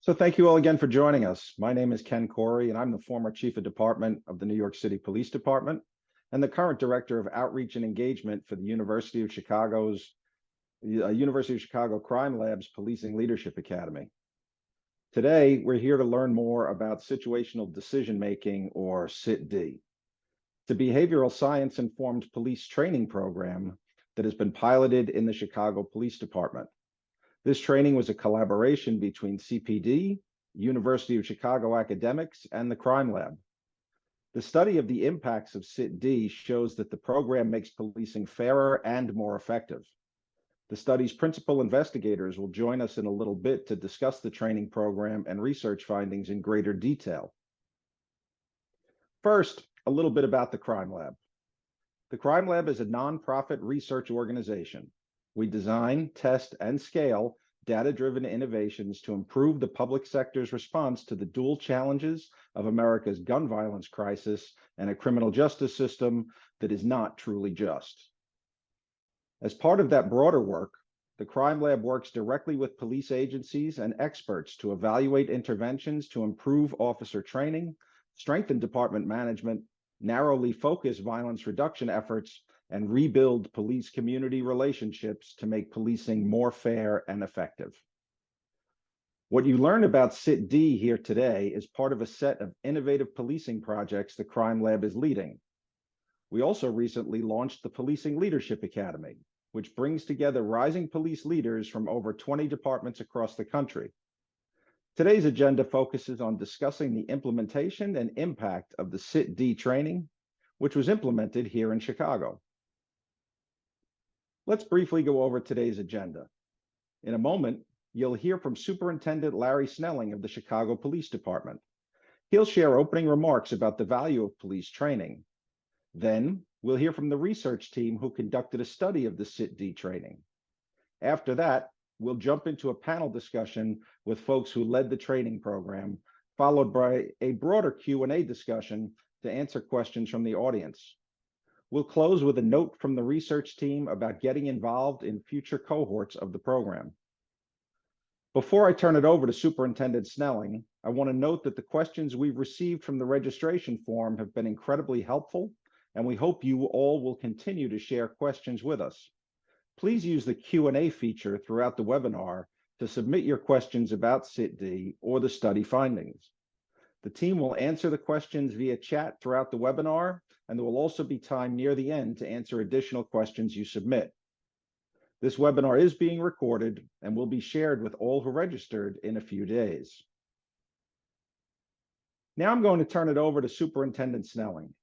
So thank you all again for joining us. My name is Ken Corey, and I'm the former Chief of Department of the New York City Police Department and the current Director of Outreach and Engagement for the University of Chicago Crime Lab's Policing Leadership Academy. Today, we're here to learn more about situational decision-making, or SIT-D. It's a behavioral science-informed police training program that has been piloted in the Chicago Police Department. This training was a collaboration between CPD, University of Chicago academics, and the Crime Lab. The study of the impacts of SIT-D shows that the program makes policing fairer and more effective. The study's principal investigators will join us in a little bit to discuss the training program and research findings in greater detail. First, a little bit about the Crime Lab. The Crime Lab is a nonprofit research organization. We design, test, and scale data-driven innovations to improve the public sector's response to the dual challenges of America's gun violence crisis and a criminal justice system that is not truly just. As part of that broader work, the Crime Lab works directly with police agencies and experts to evaluate interventions to improve officer training, strengthen department management, narrowly focus violence reduction efforts, and rebuild police community relationships to make policing more fair and effective. What you learn about SIT-D here today is part of a set of innovative policing projects the Crime Lab is leading. We also recently launched the Policing Leadership Academy, which brings together rising police leaders from over 20 departments across the country. Today's agenda focuses on discussing the implementation and impact of the SIT-D training, which was implemented here in Chicago. Let's briefly go over today's agenda. In a moment, you'll hear from Superintendent Larry Snelling of the Chicago Police Department. He'll share opening remarks about the value of police training. Then, we'll hear from the research team who conducted a study of the SIT-D training. After that, we'll jump into a panel discussion with folks who led the training program, followed by a broader Q&A discussion to answer questions from the audience. We'll close with a note from the research team about getting involved in future cohorts of the program. Before I turn it over to Superintendent Snelling, I want to note that the questions we've received from the registration form have been incredibly helpful, and we hope you all will continue to share questions with us. Please use the Q&A feature throughout the webinar to submit your questions about SIT-D or the study findings. The team will answer the questions via chat throughout the webinar, and there will also be time near the end to answer additional questions you submit. This webinar is being recorded and will be shared with all who registered in a few days. Now I'm going to turn it over to Superintendent Snelling.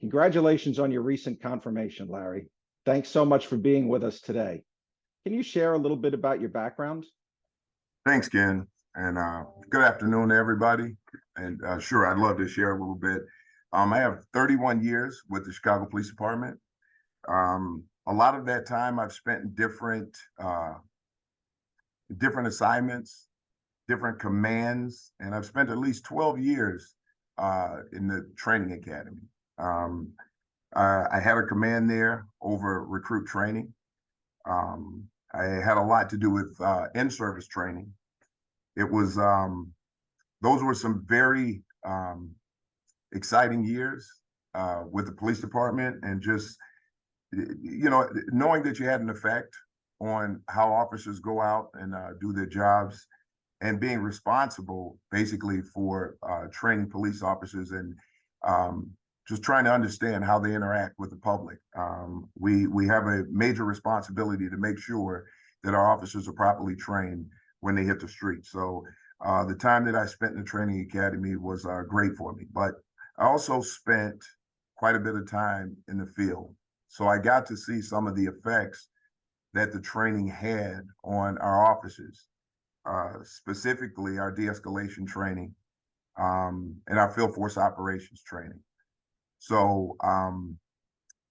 Congratulations on your recent confirmation, Larry. Thanks so much for being with us today. Can you share a little bit about your background? Thanks, Ken, and good afternoon to everybody. And sure, I'd love to share a little bit. I have 31 years with the Chicago Police Department. A lot of that time I've spent in different assignments, different commands, and I've spent at least 12 years in the training academy. I had a command there over recruit training. I had a lot to do with in-service training. It was, those were some very exciting years with the police department, and just, knowing that you had an effect on how officers go out and do their jobs, and being responsible basically for training police officers and just trying to understand how they interact with the public. We have a major responsibility to make sure that our officers are properly trained when they hit the street. So the time that I spent in the training academy was great for me, but I also spent quite a bit of time in the field. So I got to see some of the effects that the training had on our officers, specifically our de-escalation training and our field force operations training. So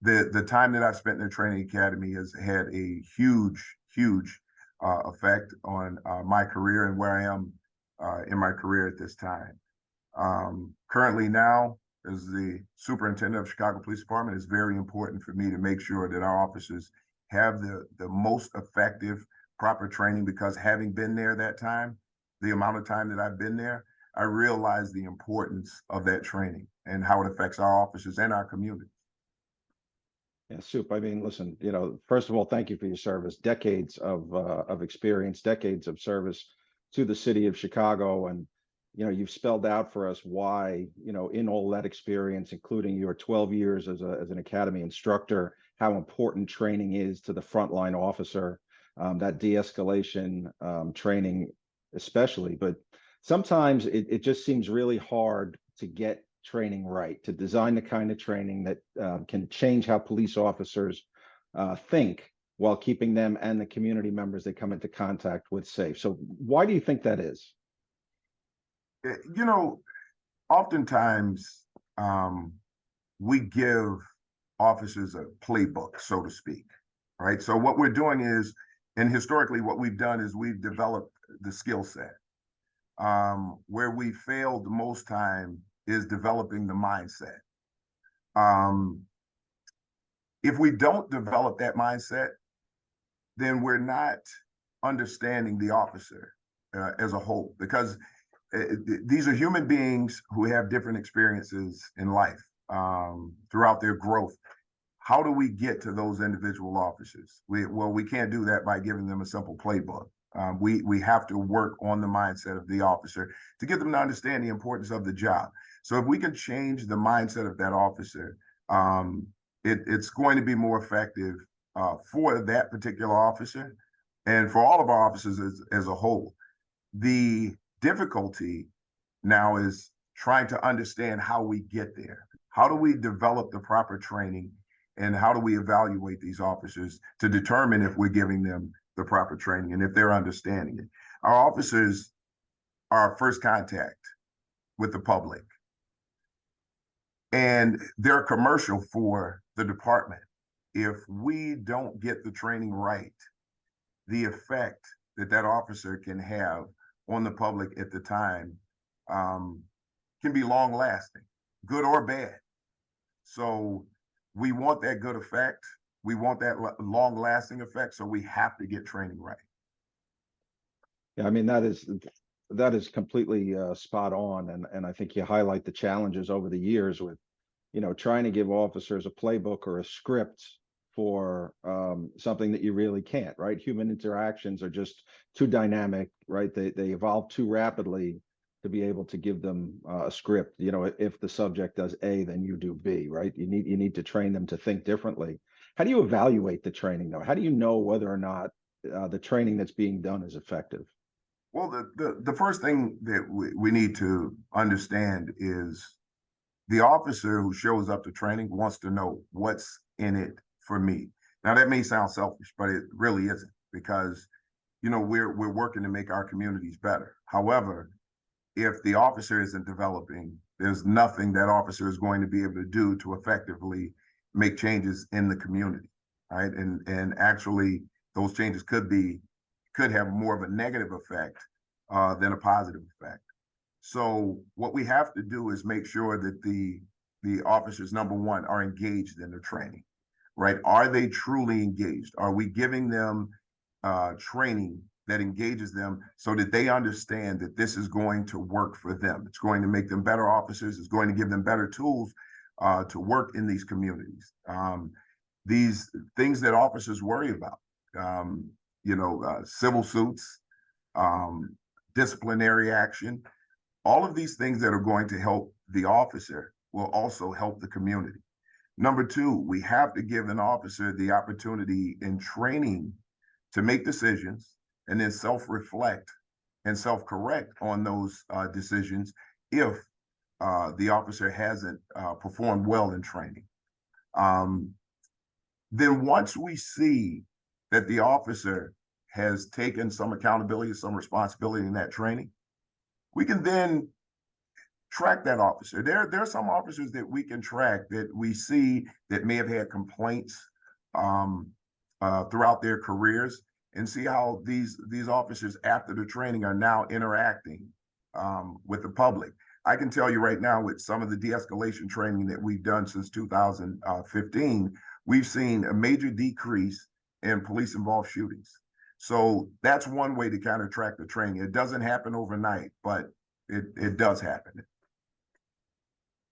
the time that I spent in the training academy has had a huge effect on my career and where I am in my career at this time. Currently now, as the superintendent of Chicago Police Department, it's very important for me to make sure that our officers have the most effective, proper training, because having been there that time, the amount of time that I've been there, I realize the importance of that training and how it affects our officers and our community. Yeah, Soup. I mean, listen, first of all, thank you for your service. Decades of experience, decades of service to the city of Chicago, and you've spelled out for us why, in all that experience, including your 12 years as an academy instructor, how important training is to the frontline officer, that de-escalation training, especially. But sometimes it just seems really hard to get training right, to design the kind of training that can change how police officers think while keeping them and the community members they come into contact with safe. So why do you think that is? You know, oftentimes we give officers a playbook, so to speak, right? So what we're doing is, and historically what we've done is we've developed the skill set. Where we failed most time is developing the mindset. If we don't develop that mindset, then we're not understanding the officer as a whole, because these are human beings who have different experiences in life throughout their growth. How do we get to those individual officers? We can't do that by giving them a simple playbook. We have to work on the mindset of the officer to get them to understand the importance of the job. So if we can change the mindset of that officer, it's going to be more effective for that particular officer and for all of our officers as a whole. The difficulty now is trying to understand how we get there. How do we develop the proper training, and how do we evaluate these officers to determine if we're giving them the proper training and if they're understanding it? Our officers are our first contact with the public, and they're a commercial for the department. If we don't get the training right, the effect that officer can have on the public at the time can be long lasting, good or bad. So we want that good effect. We want that long lasting effect. So we have to get training right. Yeah, I mean, that is completely spot on. And I think you highlight the challenges over the years with, trying to give officers a playbook or a script for something that you really can't, right? Human interactions are just too dynamic, right? They evolve too rapidly to be able to give them a script. If the subject does A, then you do B, right? You need to train them to think differently. How do you evaluate the training though? How do you know whether or not the training that's being done is effective? Well, the first thing that we need to understand is the officer who shows up to training wants to know what's in it for me. Now that may sound selfish, but it really isn't, because we're working to make our communities better. However, if the officer isn't developing, there's nothing that officer is going to be able to do to effectively make changes in the community, right? And actually, those changes could have more of a negative effect than a positive effect. So what we have to do is make sure that the officers, number one, are engaged in the training, right? Are they truly engaged? Are we giving them training that engages them so that they understand that this is going to work for them? It's going to make them better officers. It's going to give them better tools to work in these communities. These things that officers worry about, civil suits, disciplinary action, all of these things that are going to help the officer will also help the community. Number two, we have to give an officer the opportunity in training to make decisions and then self-reflect and self-correct on those decisions if the officer hasn't performed well in training. Then once we see that the officer has taken some accountability, some responsibility in that training, we can then track that officer. There are some officers that we can track that we see that may have had complaints throughout their careers, and see how these officers after the training are now interacting with the public. I can tell you right now, with some of the de-escalation training that we've done since 2015, we've seen a major decrease in police involved shootings. So that's one way to kind of track the training. It doesn't happen overnight, but it does happen.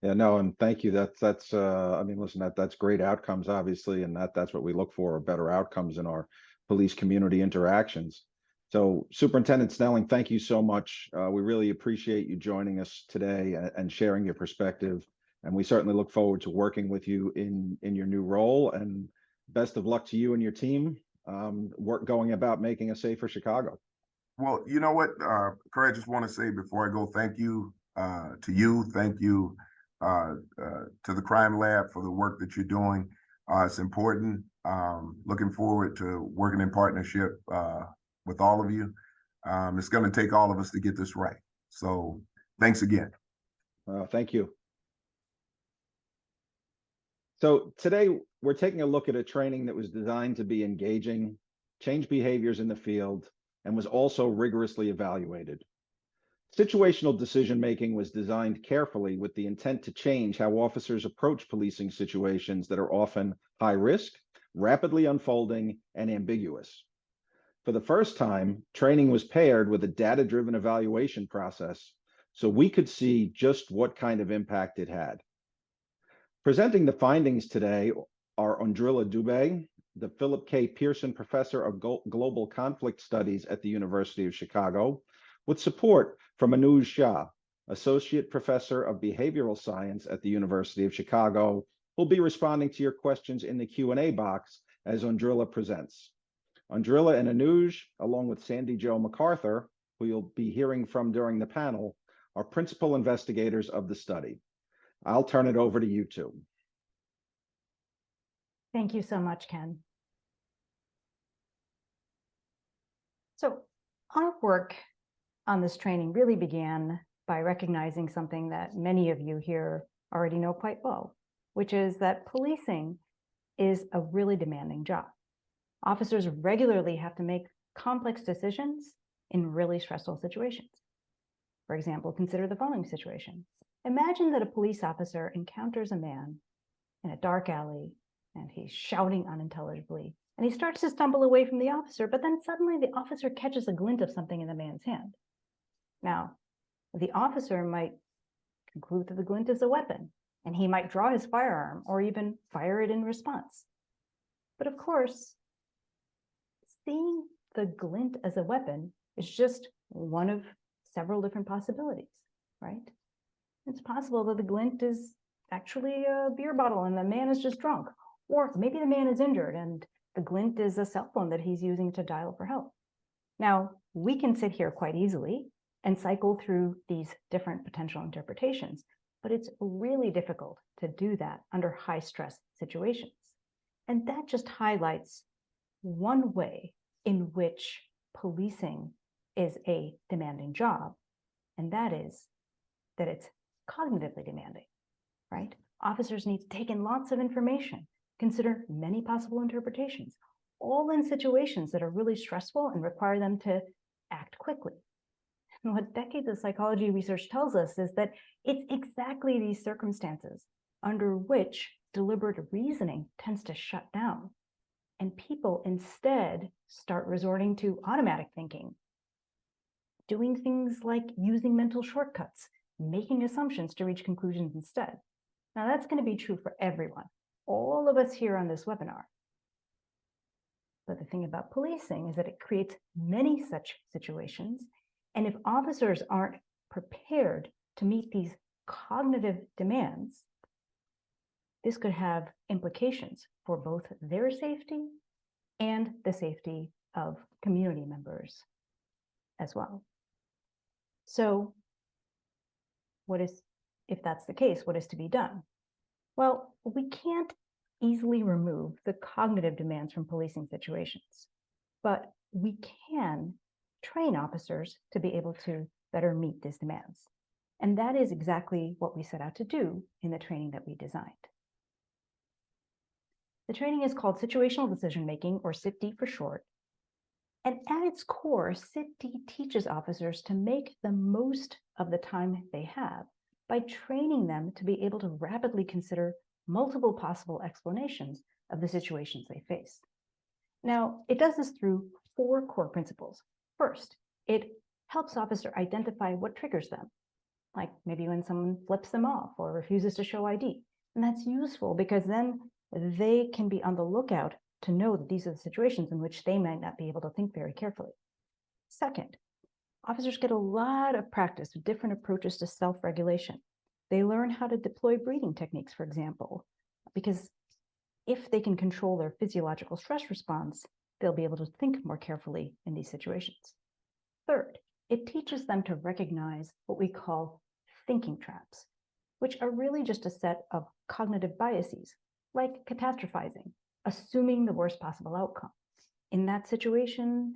Yeah, no, and thank you. That's I mean, listen, that's great outcomes, obviously, and that's what we look for, better outcomes in our police community interactions. So, Superintendent Snelling, thank you so much. We really appreciate you joining us today and sharing your perspective. And we certainly look forward to working with you in your new role. And best of luck to you and your team, work going about making a safer Chicago. Well, you know what, Corey, I just want to say before I go, thank you to you. Thank you to the Crime Lab for the work that you're doing. It's important. Looking forward to working in partnership with all of you. It's going to take all of us to get this right. So thanks again. Thank you. So today we're taking a look at a training that was designed to be engaging, change behaviors in the field, and was also rigorously evaluated. Situational decision-making was designed carefully with the intent to change how officers approach policing situations that are often high risk, rapidly unfolding, and ambiguous. For the first time, training was paired with a data-driven evaluation process so we could see just what kind of impact it had. Presenting the findings today are Andrilla Dubé, the Philip K. Pearson Professor of Global Conflict Studies at the University of Chicago, with support from Anuj Shah, Associate Professor of Behavioral Science at the University of Chicago, who'll be responding to your questions in the Q&A box as Andrilla presents. Andrilla and Anuj, along with Sandy Jo MacArthur, who you'll be hearing from during the panel, are principal investigators of the study. I'll turn it over to you two. Thank you so much, Ken. So our work on this training really began by recognizing something that many of you here already know quite well, which is that policing is a really demanding job. Officers regularly have to make complex decisions in really stressful situations. For example, consider the following situation. Imagine that a police officer encounters a man in a dark alley and he's shouting unintelligibly and he starts to stumble away from the officer, but then suddenly the officer catches a glint of something in the man's hand. Now, the officer might conclude that the glint is a weapon and he might draw his firearm or even fire it in response. But of course, seeing the glint as a weapon is just one of several different possibilities, right? It's possible that the glint is actually a beer bottle and the man is just drunk. Or maybe the man is injured and the glint is a cell phone that he's using to dial for help. Now, we can sit here quite easily and cycle through these different potential interpretations, but it's really difficult to do that under high stress situations. And that just highlights one way in which policing is a demanding job, and that is that it's cognitively demanding, right? Officers need to take in lots of information, consider many possible interpretations, all in situations that are really stressful and require them to act quickly. And what decades of psychology research tells us is that it's exactly these circumstances under which deliberate reasoning tends to shut down, and people instead start resorting to automatic thinking, doing things like using mental shortcuts, making assumptions to reach conclusions instead. Now, that's going to be true for everyone, all of us here on this webinar. But the thing about policing is that it creates many such situations, and if officers aren't prepared to meet these cognitive demands, this could have implications for both their safety and the safety of community members as well. So if that's the case, what is to be done? Well, we can't easily remove the cognitive demands from policing situations, but we can train officers to be able to better meet these demands. And that is exactly what we set out to do in the training that we designed. The training is called Situational Decision-Making, or SITD for short. And at its core, SITD teaches officers to make the most of the time they have by training them to be able to rapidly consider multiple possible explanations of the situations they face. Now, it does this through 4 core principles. First, it helps officers identify what triggers them, like maybe when someone flips them off or refuses to show ID. And that's useful because then they can be on the lookout to know that these are the situations in which they might not be able to think very carefully. Second, officers get a lot of practice with different approaches to self-regulation. They learn how to deploy breathing techniques, for example, because if they can control their physiological stress response, they'll be able to think more carefully in these situations. Third, it teaches them to recognize what we call thinking traps, which are really just a set of cognitive biases, like catastrophizing, assuming the worst possible outcome. In that situation,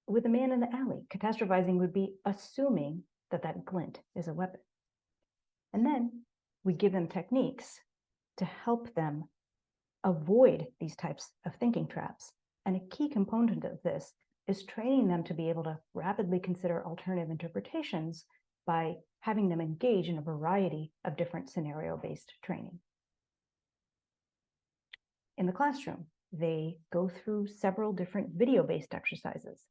with a man in the alley, catastrophizing would be assuming that that glint is a weapon. And then we give them techniques to help them avoid these types of thinking traps. And a key component of this is training them to be able to rapidly consider alternative interpretations by having them engage in a variety of different scenario-based training. In the classroom, they go through several different video-based exercises.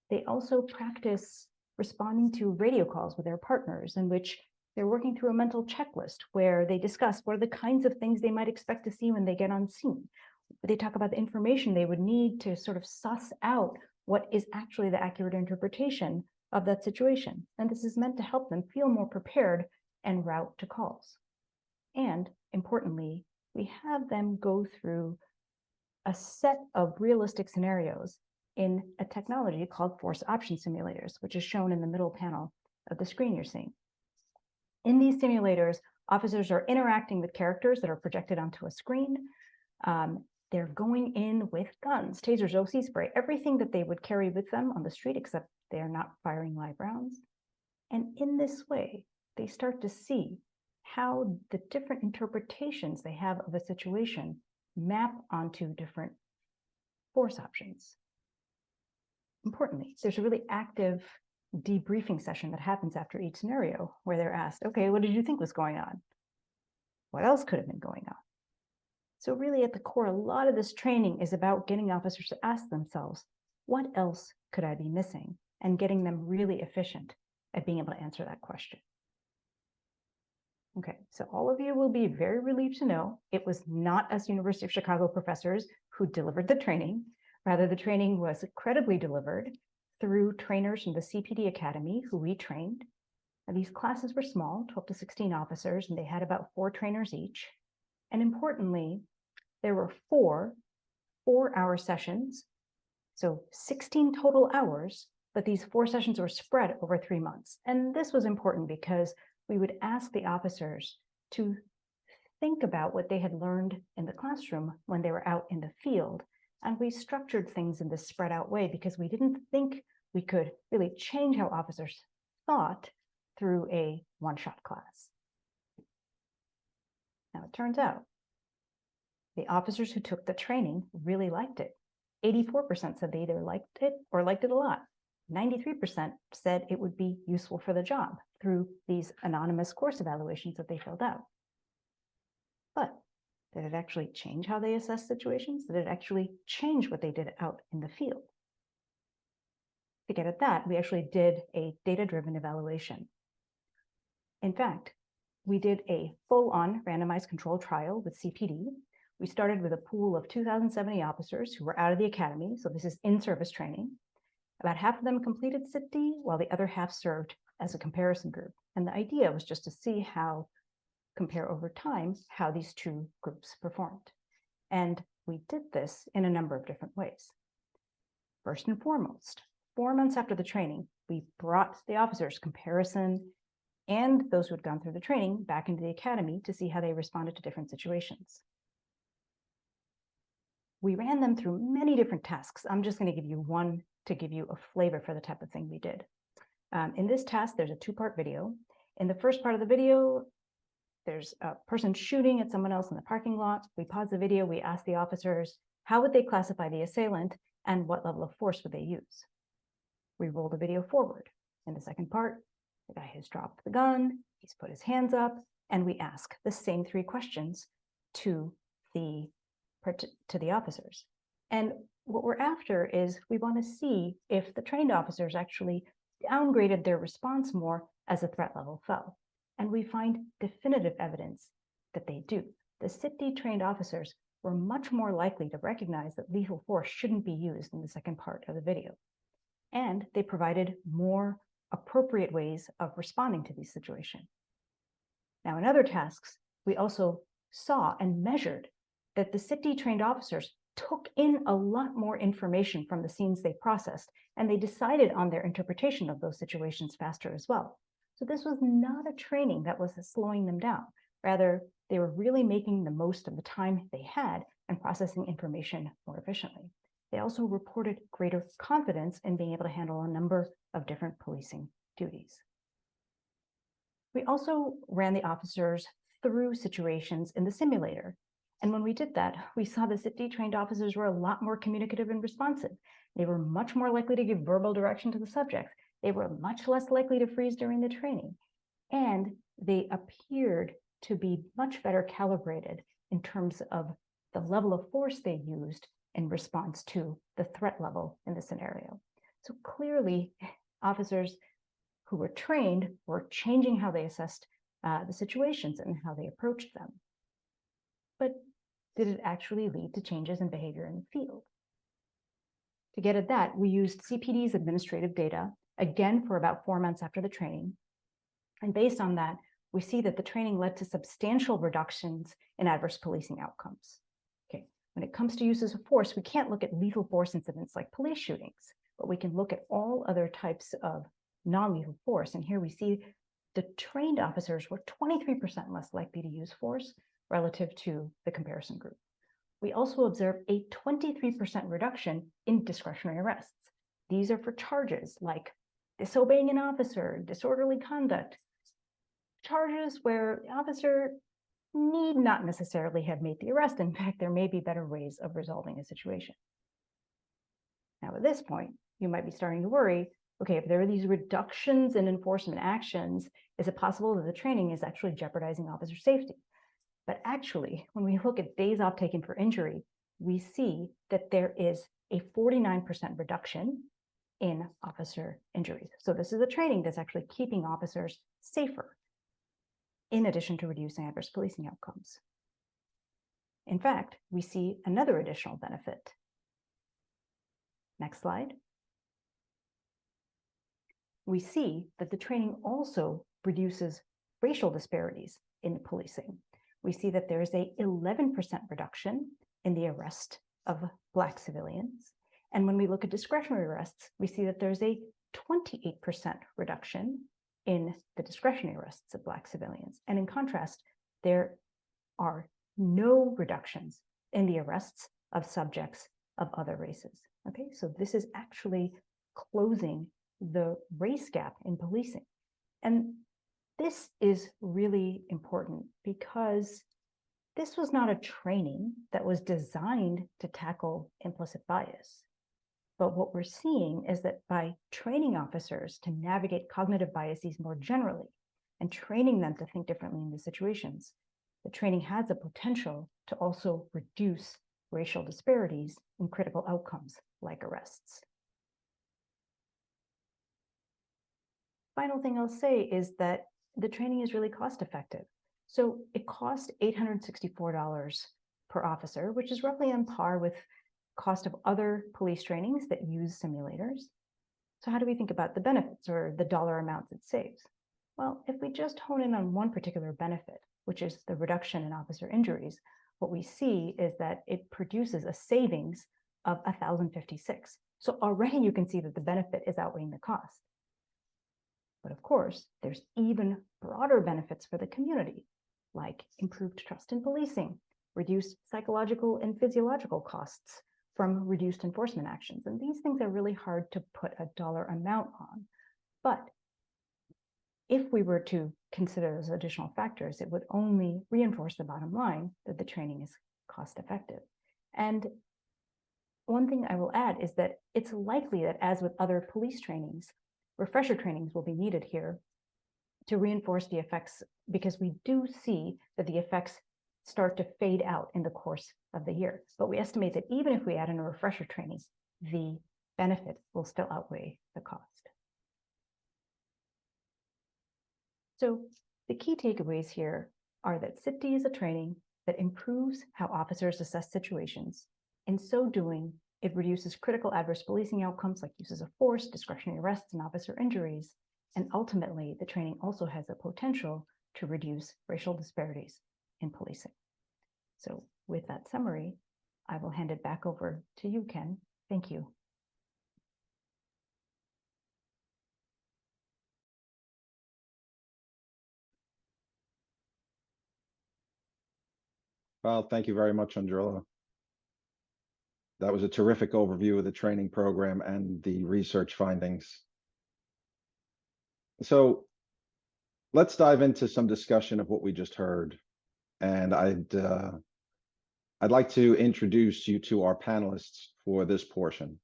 They also practice responding to radio calls with their partners, in which they're working through a mental checklist where they discuss what are the kinds of things they might expect to see when they get on scene. They talk about the information they would need to sort of suss out what is actually the accurate interpretation of that situation. And this is meant to help them feel more prepared and route to calls. And importantly, we have them go through a set of realistic scenarios in a technology called force option simulators, which is shown in the middle panel of the screen you're seeing. In these simulators, officers are interacting with characters that are projected onto a screen. They're going in with guns, tasers, OC spray, everything that they would carry with them on the street, except they are not firing live rounds. And in this way, they start to see how the different interpretations they have of a situation map onto different force options. Importantly, there's a really active debriefing session that happens after each scenario where they're asked, okay, what did you think was going on? What else could have been going on? So really at the core, a lot of this training is about getting officers to ask themselves, what else could I be missing? And getting them really efficient at being able to answer that question. Okay, so all of you will be very relieved to know it was not us University of Chicago professors who delivered the training. Rather, the training was credibly delivered through trainers from the CPD Academy who we trained. And these classes were small, 12 to 16 officers, and they had about 4 trainers each. And importantly, there were 4 4-hour sessions, so 16 total hours, but these 4 sessions were spread over 3 months. And this was important because we would ask the officers to think about what they had learned in the classroom when they were out in the field. And we structured things in this spread out way because we didn't think we could really change how officers thought through a one-shot class. Now, it turns out the officers who took the training really liked it. 84% said they either liked it or liked it a lot. 93% said it would be useful for the job through these anonymous course evaluations that they filled out. But did it actually change how they assess situations? Did it actually change what they did out in the field? To get at that, we actually did a data-driven evaluation. In fact, we did a full-on randomized controlled trial with CPD. We started with a pool of 2,070 officers who were out of the academy, so this is in-service training. About half of them completed CIT-D, while the other half served as a comparison group. And the idea was just to see how, compare over time, how these 2 groups performed. And we did this in a number of different ways. First and foremost, 4 months after the training, we brought the officers comparison and those who had gone through the training back into the academy to see how they responded to different situations. We ran them through many different tasks. I'm just going to give you one to give you a flavor for the type of thing we did. In this task, there's a 2-part video. In the first part of the video, there's a person shooting at someone else in the parking lot. We pause the video, we ask the officers, how would they classify the assailant and what level of force would they use? We roll the video forward. In the second part, the guy has dropped the gun, he's put his hands up, and we ask the same 3 questions to the officers. And what we're after is we want to see if the trained officers actually downgraded their response more as the threat level fell. And we find definitive evidence that they do. The CITD trained officers were much more likely to recognize that lethal force shouldn't be used in the second part of the video. And they provided more appropriate ways of responding to these situations. Now, in other tasks, we also saw and measured that the CITD trained officers took in a lot more information from the scenes they processed, and they decided on their interpretation of those situations faster as well. So this was not a training that was slowing them down. Rather, they were really making the most of the time they had and processing information more efficiently. They also reported greater confidence in being able to handle a number of different policing duties. We also ran the officers through situations in the simulator. And when we did that, we saw the CITD trained officers were a lot more communicative and responsive. They were much more likely to give verbal direction to the subjects. They were much less likely to freeze during the training. And they appeared to be much better calibrated in terms of the level of force they used in response to the threat level in the scenario. So clearly, officers who were trained were changing how they assessed the situations and how they approached them. But did it actually lead to changes in behavior in the field? To get at that, we used CPD's administrative data, again for about 4 months after the training. And based on that, we see that the training led to substantial reductions in adverse policing outcomes. Okay, when it comes to uses of force, we can't look at lethal force incidents like police shootings, but we can look at all other types of non-lethal force. And here we see the trained officers were 23% less likely to use force relative to the comparison group. We also observed a 23% reduction in discretionary arrests. These are for charges like disobeying an officer, disorderly conduct, charges where the officer need not necessarily have made the arrest. In fact, there may be better ways of resolving a situation. Now, at this point, you might be starting to worry, okay, if there are these reductions in enforcement actions, is it possible that the training is actually jeopardizing officer safety? But actually, when we look at days off taken for injury, we see that there is a 49% reduction in officer injuries. So this is a training that's actually keeping officers safer, in addition to reducing adverse policing outcomes. In fact, we see another additional benefit. Next slide. We see that the training also reduces racial disparities in policing. We see that there is a 11% reduction in the arrest of Black civilians. And when we look at discretionary arrests, we see that there's a 28% reduction in the discretionary arrests of Black civilians. And in contrast, there are no reductions in the arrests of subjects of other races. Okay, so this is actually closing the race gap in policing. And this is really important because this was not a training that was designed to tackle implicit bias. But what we're seeing is that by training officers to navigate cognitive biases more generally and training them to think differently in the situations, the training has the potential to also reduce racial disparities in critical outcomes like arrests. Final thing I'll say is that the training is really cost effective. So it cost $864 per officer, which is roughly on par with cost of other police trainings that use simulators. So how do we think about the benefits or the dollar amounts it saves? Well, if we just hone in on one particular benefit, which is the reduction in officer injuries, what we see is that it produces a savings of $1,056. So already you can see that the benefit is outweighing the cost. But of course, there's even broader benefits for the community, like improved trust in policing, reduced psychological and physiological costs from reduced enforcement actions. And these things are really hard to put a dollar amount on. But if we were to consider those additional factors, it would only reinforce the bottom line that the training is cost effective. And one thing I will add is that it's likely that, as with other police trainings, refresher trainings will be needed here to reinforce the effects, because we do see that the effects start to fade out in the course of the year. But we estimate that even if we add in a refresher training, the benefit will still outweigh the cost. So the key takeaways here are that CITD is a training that improves how officers assess situations. In so doing, it reduces critical adverse policing outcomes like uses of force, discretionary arrests, and officer injuries. And ultimately, the training also has the potential to reduce racial disparities in policing. So with that summary, I will hand it back over to you, Ken. Thank you. Well, thank you very much, Andrilla. That was a terrific overview of the training program and the research findings. So let's dive into some discussion of what we just heard. And I'd like to introduce you to our panelists for this portion.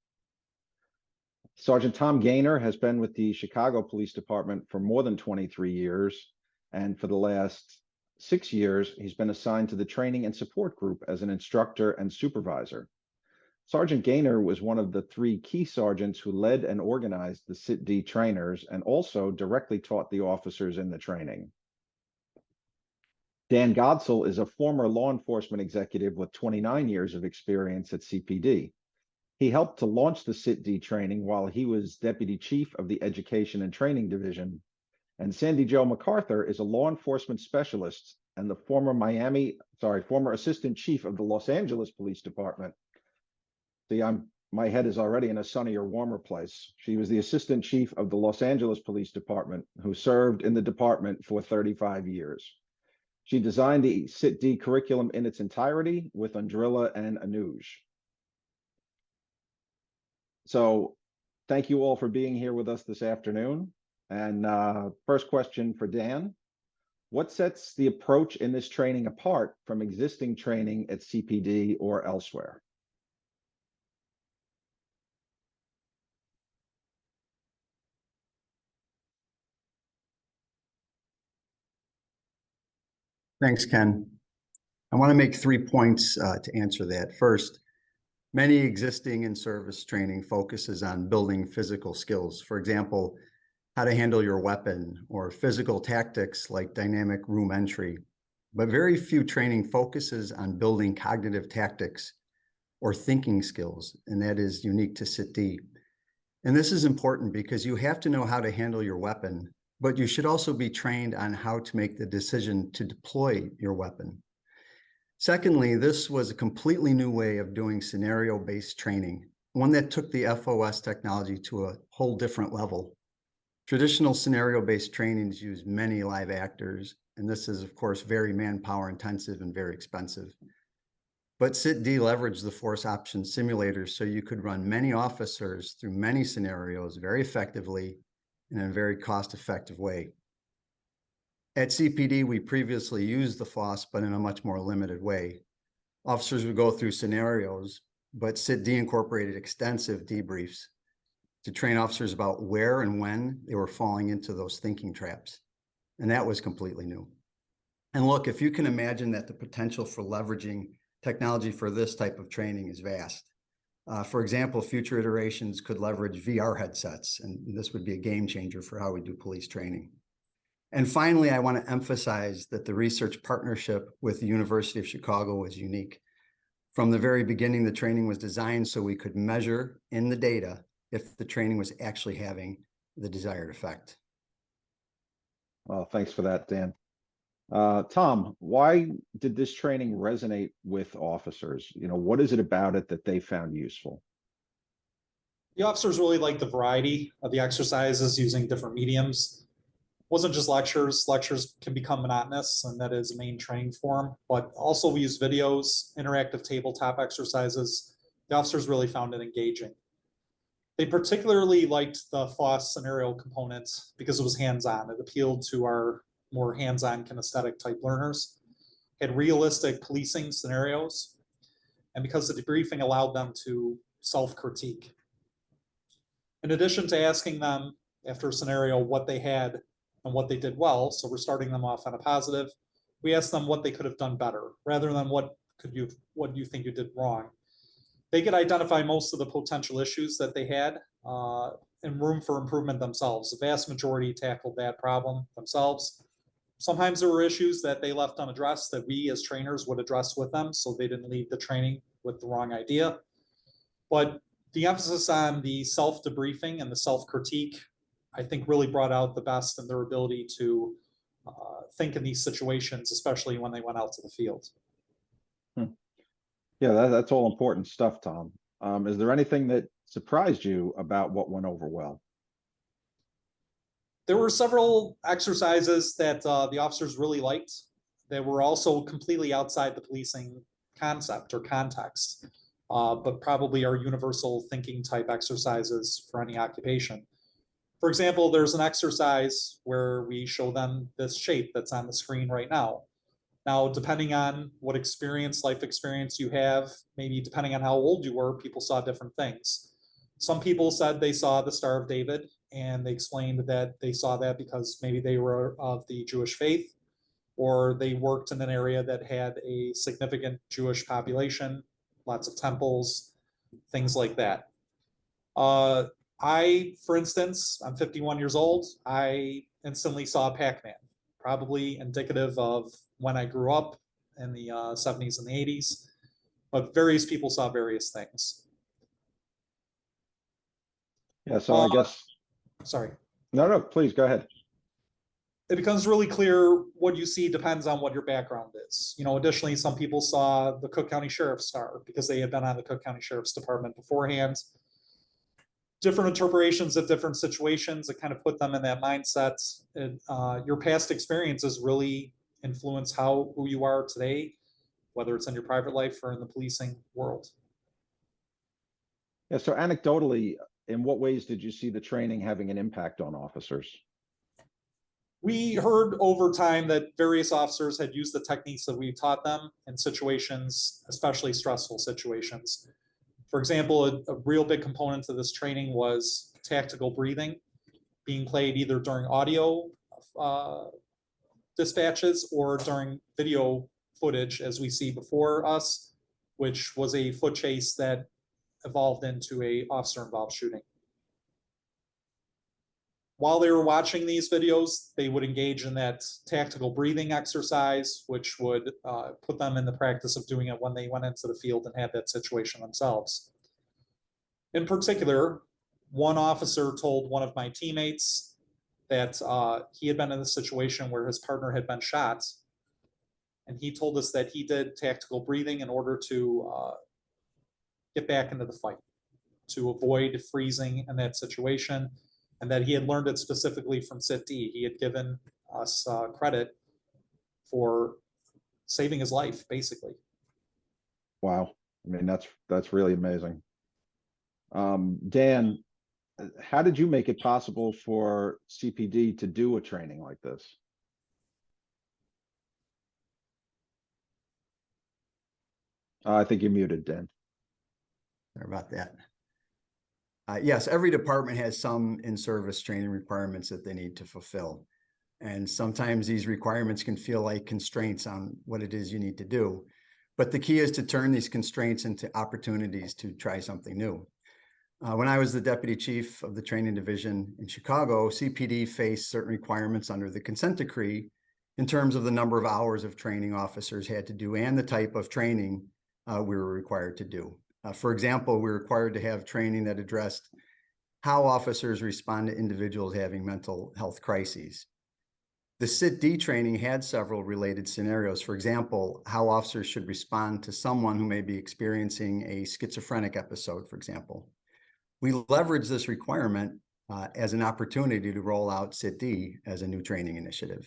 Sergeant Tom Gaynor has been with the Chicago Police Department for more than 23 years. And for the last 6 years, he's been assigned to the training and support group as an instructor and supervisor. Sergeant Gaynor was one of the 3 key sergeants who led and organized the CITD trainers and also directly taught the officers in the training. Dan Godsell is a former law enforcement executive with 29 years of experience at CPD. He helped to launch the CITD training while he was Deputy Chief of the Education and Training Division. And Sandy Jo MacArthur is a law enforcement specialist and the former Assistant Chief of the Los Angeles Police Department. See, my head is already in a sunnier, warmer place. She was the Assistant Chief of the Los Angeles Police Department, who served in the department for 35 years. She designed the CITD curriculum in its entirety with Andrilla and Anuj. So thank you all for being here with us this afternoon. And first question for Dan. What sets the approach in this training apart from existing training at CPD or elsewhere? Thanks, Ken. I want to make 3 points to answer that. First, many existing in-service training focuses on building physical skills. For example, how to handle your weapon or physical tactics like dynamic room entry. But very few training focuses on building cognitive tactics or thinking skills, and that is unique to CITD. And this is important because you have to know how to handle your weapon, but you should also be trained on how to make the decision to deploy your weapon. Secondly, this was a completely new way of doing scenario-based training, one that took the FOS technology to a whole different level. Traditional scenario-based trainings use many live actors, and this is, of course, very manpower intensive and very expensive. But CITD leveraged the force option simulators so you could run many officers through many scenarios very effectively in a very cost-effective way. At CPD, we previously used the FOSS, but in a much more limited way. Officers would go through scenarios, but CITD incorporated extensive debriefs to train officers about where and when they were falling into those thinking traps. And that was completely new. And look, if you can imagine that the potential for leveraging technology for this type of training is vast. For example, future iterations could leverage VR headsets, and this would be a game changer for how we do police training. And finally, I want to emphasize that the research partnership with the University of Chicago was unique. From the very beginning, the training was designed so we could measure in the data if the training was actually having the desired effect. Well, thanks for that, Dan. Tom, why did this training resonate with officers? What is it about it that they found useful? The officers really liked the variety of the exercises using different mediums. It wasn't just lectures. Lectures can become monotonous, and that is a main training form, but also we use videos, interactive tabletop exercises. The officers really found it engaging. They particularly liked the FOSS scenario components because it was hands-on. It appealed to our more hands-on kinesthetic type learners, had realistic policing scenarios, and because the debriefing allowed them to self-critique. In addition to asking them after a scenario what they had and what they did well, so we're starting them off on a positive, We asked them what they could have done better, rather than what do you think you did wrong. They could identify most of the potential issues that they had and room for improvement themselves. The vast majority tackled that problem themselves. Sometimes there were issues that they left unaddressed that we as trainers would address with them, so they didn't leave the training with the wrong idea. But the emphasis on the self-debriefing and the self-critique, I think, really brought out the best in their ability to think in these situations, especially when they went out to the field. Yeah, that's all important stuff, Tom. Is there anything that surprised you about what went over well? There were several exercises that the officers really liked that were also completely outside the policing concept or context, but probably are universal thinking type exercises for any occupation. For example, there's an exercise where we show them this shape that's on the screen right now. Now, depending on what life experience you have, maybe depending on how old you were, people saw different things. Some people said they saw the Star of David, and they explained that they saw that because maybe they were of the Jewish faith, or they worked in an area that had a significant Jewish population, lots of temples, things like that. For instance, I'm 51 years old. I instantly saw Pac-Man, probably indicative of when I grew up in the 70s and the 80s, but various people saw various things. Yeah, so I guess, Sorry. no, please go ahead. It becomes really clear what you see depends on what your background is. Additionally, some people saw the Cook County Sheriff's Star because they had been on the Cook County Sheriff's Department beforehand. Different interpretations of different situations that kind of put them in that mindset. Your past experiences really influence who you are today, whether it's in your private life or in the policing world. Yeah, so anecdotally, in what ways did you see the training having an impact on officers? We heard over time that various officers had used the techniques that we taught them in situations, especially stressful situations. For example, a real big component to this training was tactical breathing, being played either during audio dispatches or during video footage, as we see before us, which was a foot chase that evolved into an officer-involved shooting. While they were watching these videos, they would engage in that tactical breathing exercise, which would put them in the practice of doing it when they went into the field and had that situation themselves. In particular, one officer told one of my teammates that he had been in a situation where his partner had been shot. And he told us that he did tactical breathing in order to get back into the fight, to avoid freezing in that situation, and that he had learned it specifically from CIT-D. He had given us credit for saving his life, basically. Wow. I mean, that's really amazing. Dan, how did you make it possible for CPD to do a training like this? I think you're muted, Dan. Sorry about that. Yes, every department has some in-service training requirements that they need to fulfill. And sometimes these requirements can feel like constraints on what it is you need to do. But the key is to turn these constraints into opportunities to try something new. When I was the deputy chief of the training division in Chicago, CPD faced certain requirements under the consent decree in terms of the number of hours of training officers had to do and the type of training we were required to do. For example, we were required to have training that addressed how officers respond to individuals having mental health crises. The CIT-D training had several related scenarios. For example, how officers should respond to someone who may be experiencing a schizophrenic episode, for example. We leveraged this requirement as an opportunity to roll out CIT-D as a new training initiative.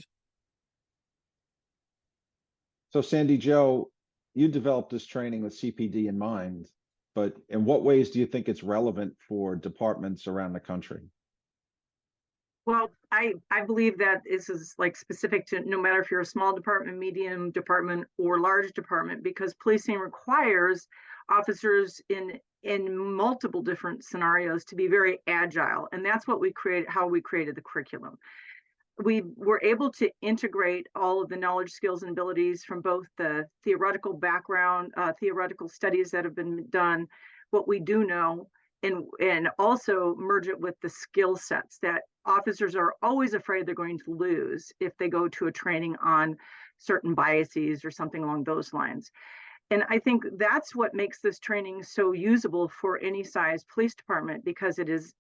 So Sandy Jo, you developed this training with CPD in mind, but in what ways do you think it's relevant for departments around the country? Well, I believe that this is like specific to no matter if you're a small department, medium department, or large department, because policing requires officers in multiple different scenarios to be very agile. And that's what we created, how we created the curriculum. we were able to integrate all of the knowledge, skills, and abilities from both the theoretical background, theoretical studies that have been done, what we do know, and also merge it with the skill sets that officers are always afraid they're going to lose if they go to a training on certain biases or something along those lines. And I think that's what makes this training so usable for any size police department, because it is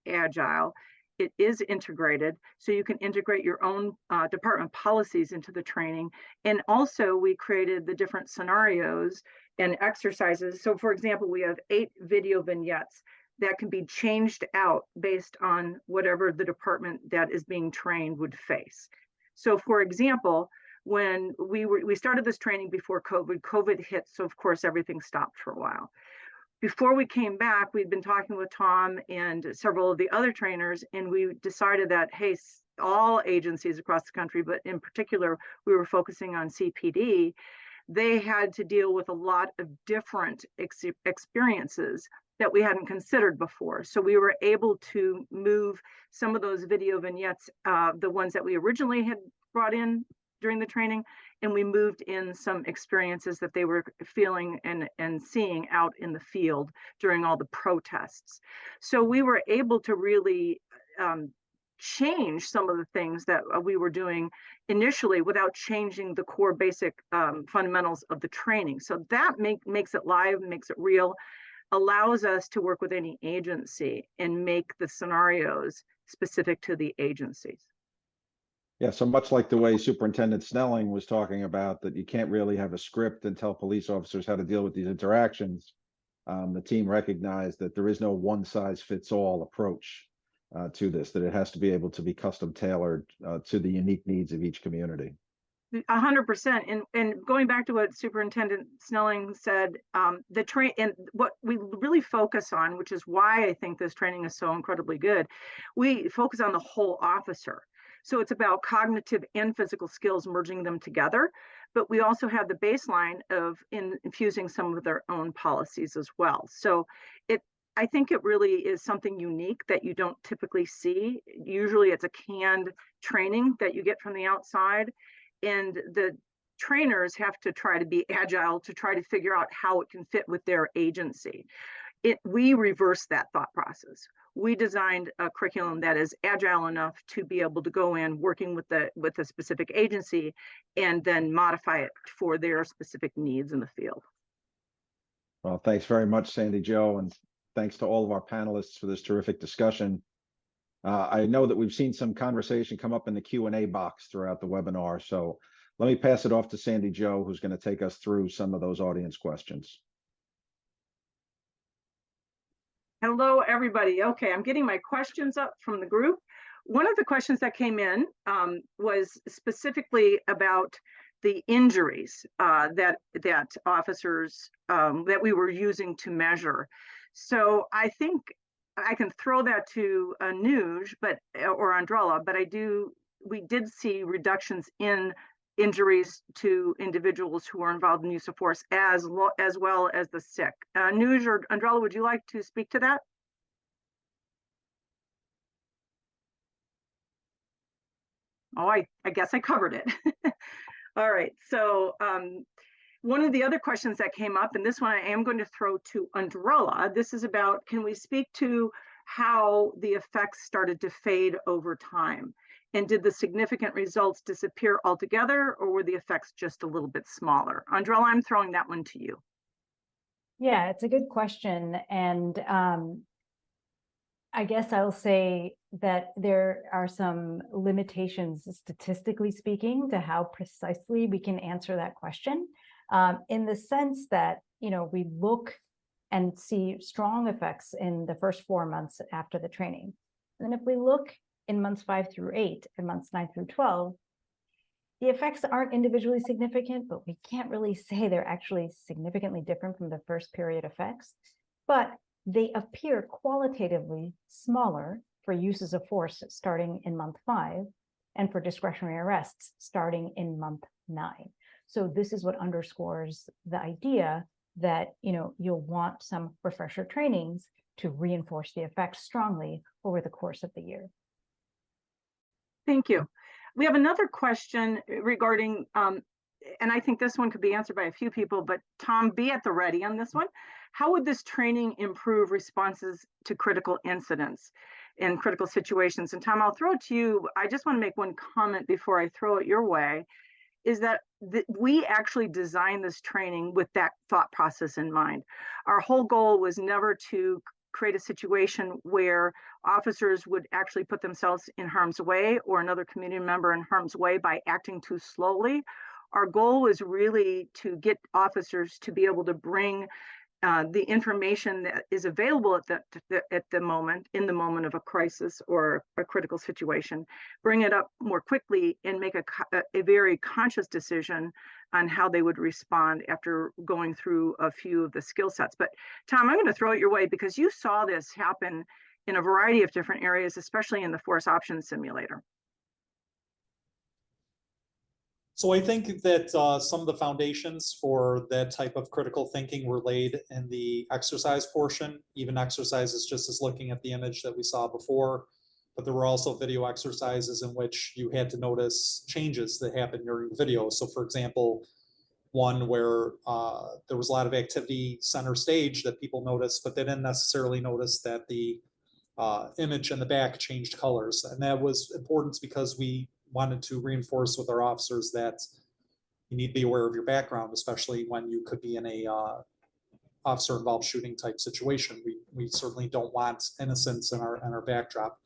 agile, it is integrated, so you can integrate your own department policies into the training. And also we created the different scenarios and exercises. So for example, we have 8 video vignettes that can be changed out based on whatever the department that is being trained would face. So for example, when we started this training before COVID hit, so of course everything stopped for a while. Before we came back, we'd been talking with Tom and several of the other trainers, and we decided that, hey, all agencies across the country, but in particular, we were focusing on CPD, they had to deal with a lot of different experiences that we hadn't considered before. So we were able to move some of those video vignettes, the ones that we originally had brought in during the training, and we moved in some experiences that they were feeling and seeing out in the field during all the protests. So we were able to really change some of the things that we were doing initially without changing the core basic fundamentals of the training. So that makes it live, makes it real, allows us to work with any agency and make the scenarios specific to the agencies. Yeah, so much like the way Superintendent Snelling was talking about, that you can't really have a script and tell police officers how to deal with these interactions. The team recognized that there is no one size fits all approach to this, that it has to be able to be custom tailored to the unique needs of each community. 100%. And going back to what Superintendent Snelling said, the train and what we really focus on, which is why I think this training is so incredibly good, we focus on the whole officer. So it's about cognitive and physical skills, merging them together. But we also have the baseline of infusing some of their own policies as well. So I think it really is something unique that you don't typically see. Usually it's a canned training that you get from the outside, and the trainers have to try to be agile to try to figure out how it can fit with their agency. We reverse that thought process. We designed a curriculum that is agile enough to be able to go in working with a specific agency and then modify it for their specific needs in the field. Well, thanks very much, Sandy Jo, and thanks to all of our panelists for this terrific discussion. I know that we've seen some conversation come up in the Q&A box throughout the webinar, so let me pass it off to Sandy Jo, who's going to take us through some of those audience questions. Hello, everybody. Okay, I'm getting my questions up from the group. One of the questions that came in was specifically about the injuries that officers that we were using to measure. So I think I can throw that to Anuj, or Andrella, but we did see reductions in injuries to individuals who are involved in use of force, as well as the sick. Anuj or Andrella, would you like to speak to that? Oh, I guess I covered it. All right, so one of the other questions that came up, and this one I am going to throw to Andrella, this is about, can we speak to how the effects started to fade over time? And did the significant results disappear altogether, or were the effects just a little bit smaller? Andrella, I'm throwing that one to you. Yeah, it's a good question. And I guess I'll say that there are some limitations, statistically speaking, to how precisely we can answer that question, in the sense that, we look and see strong effects in the first 4 months after the training. And then if we look in months 5 through 8 and months 9 through 12, the effects aren't individually significant, but we can't really say they're actually significantly different from the first period effects. But they appear qualitatively smaller for uses of force starting in month 5 and for discretionary arrests starting in month 9. So this is what underscores the idea that you'll want some refresher trainings to reinforce the effects strongly over the course of the year. Thank you. We have another question regarding, and I think this one could be answered by a few people, but Tom, be at the ready on this one. How would this training improve responses to critical incidents and critical situations? And Tom, I'll throw it to you. I just want to make one comment before I throw it your way, is that we actually designed this training with that thought process in mind. Our whole goal was never to create a situation where officers would actually put themselves in harm's way or another community member in harm's way by acting too slowly. Our goal was really to get officers to be able to bring the information that is available at the moment, in the moment of a crisis or a critical situation, bring it up more quickly and make a very conscious decision on how they would respond after going through a few of the skill sets. But Tom, I'm going to throw it your way because you saw this happen in a variety of different areas, especially in the force options simulator. So I think that some of the foundations for that type of critical thinking were laid in the exercise portion. Even exercises just as looking at the image that we saw before, but there were also video exercises in which you had to notice changes that happened during the video. So for example, one where there was a lot of activity center stage that people noticed, but they didn't necessarily notice that the image in the back changed colors. And that was important because we wanted to reinforce with our officers that you need to be aware of your background, especially when you could be in a officer involved shooting type situation. We certainly don't want innocence in our backdrop.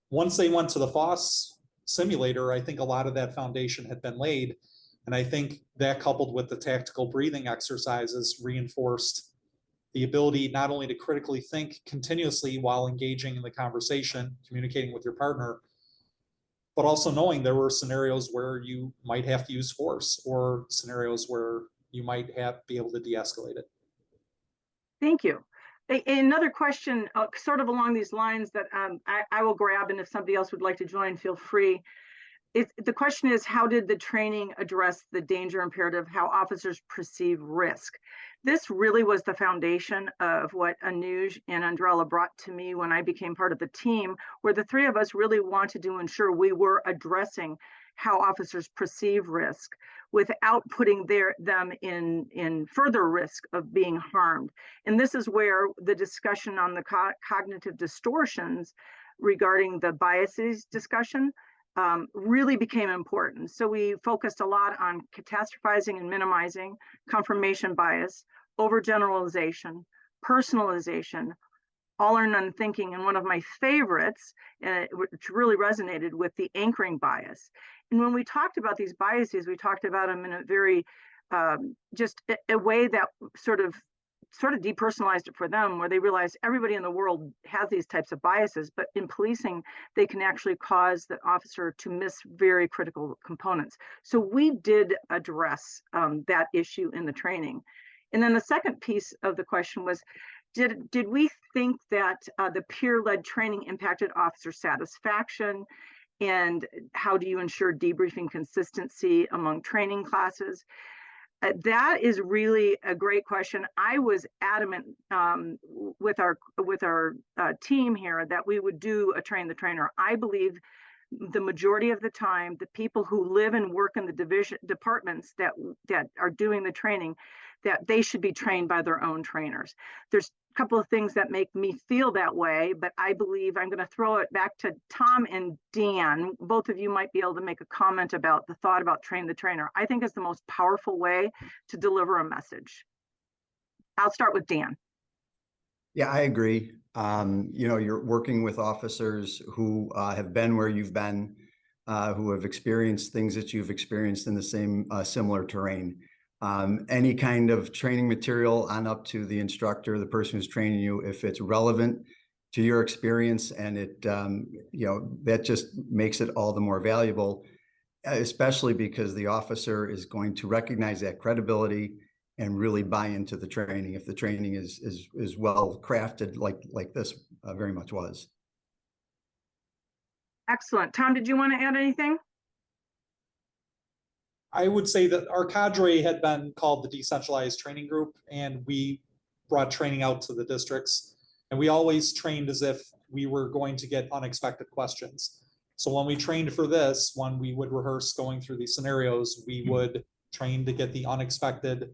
Once they went to the FOSS simulator, I think a lot of that foundation had been laid. And I think that coupled with the tactical breathing exercises reinforced the ability not only to critically think continuously while engaging in the conversation, communicating with your partner, but also knowing there were scenarios where you might have to use force or scenarios where you might be able to de-escalate it. Thank you. Another question sort of along these lines that I will grab, and if somebody else would like to join, feel free. The question is, how did the training address the danger imperative, how officers perceive risk? This really was the foundation of what Anuj and Andrella brought to me when I became part of the team, where the three of us really wanted to ensure we were addressing how officers perceive risk without putting them in further risk of being harmed. And this is where the discussion on the cognitive distortions regarding the biases discussion really became important. So we focused a lot on catastrophizing and minimizing, confirmation bias, overgeneralization, personalization, all or none thinking, and one of my favorites, which really resonated with, the anchoring bias. And when we talked about these biases, we talked about them in a very just a way that sort of depersonalized it for them, where they realized everybody in the world has these types of biases, but in policing, they can actually cause the officer to miss very critical components. So we did address that issue in the training. And then the second piece of the question was, did we think that the peer-led training impacted officer satisfaction? And how do you ensure debriefing consistency among training classes? That is really a great question. I was adamant with our team here that we would do a train the trainer. I believe the majority of the time, the people who live and work in the departments that are doing the training, that they should be trained by their own trainers. There's a couple of things that make me feel that way, but I believe I'm going to throw it back to Tom and Dan. Both of you might be able to make a comment about the thought about train the trainer. I think it's the most powerful way to deliver a message. I'll start with Dan. Yeah, I agree. You're working with officers who have been where you've been, who have experienced things that you've experienced in the same similar terrain. Any kind of training material on up to the instructor, the person who's training you, if it's relevant to your experience, and it, that just makes it all the more valuable, especially because the officer is going to recognize that credibility and really buy into the training if the training is well crafted, like this very much was. Excellent. Tom, did you want to add anything? I would say that our cadre had been called the Decentralized Training Group, and we brought training out to the districts. And we always trained as if we were going to get unexpected questions. So when we trained for this, when we would rehearse going through these scenarios, we would train to get the unexpected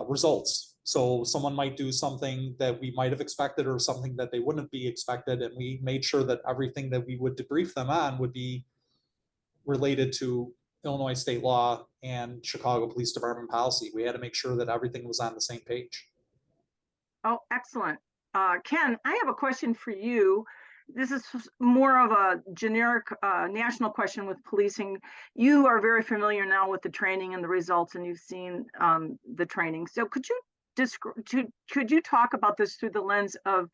results. So someone might do something that we might have expected or something that they wouldn't be expected. And we made sure that everything that we would debrief them on would be related to Illinois state law and Chicago Police Department policy. We had to make sure that everything was on the same page. Oh, excellent. Ken, I have a question for you. This is more of a generic national question with policing. You are very familiar now with the training and the results, and you've seen the training. So could you talk about this through the lens of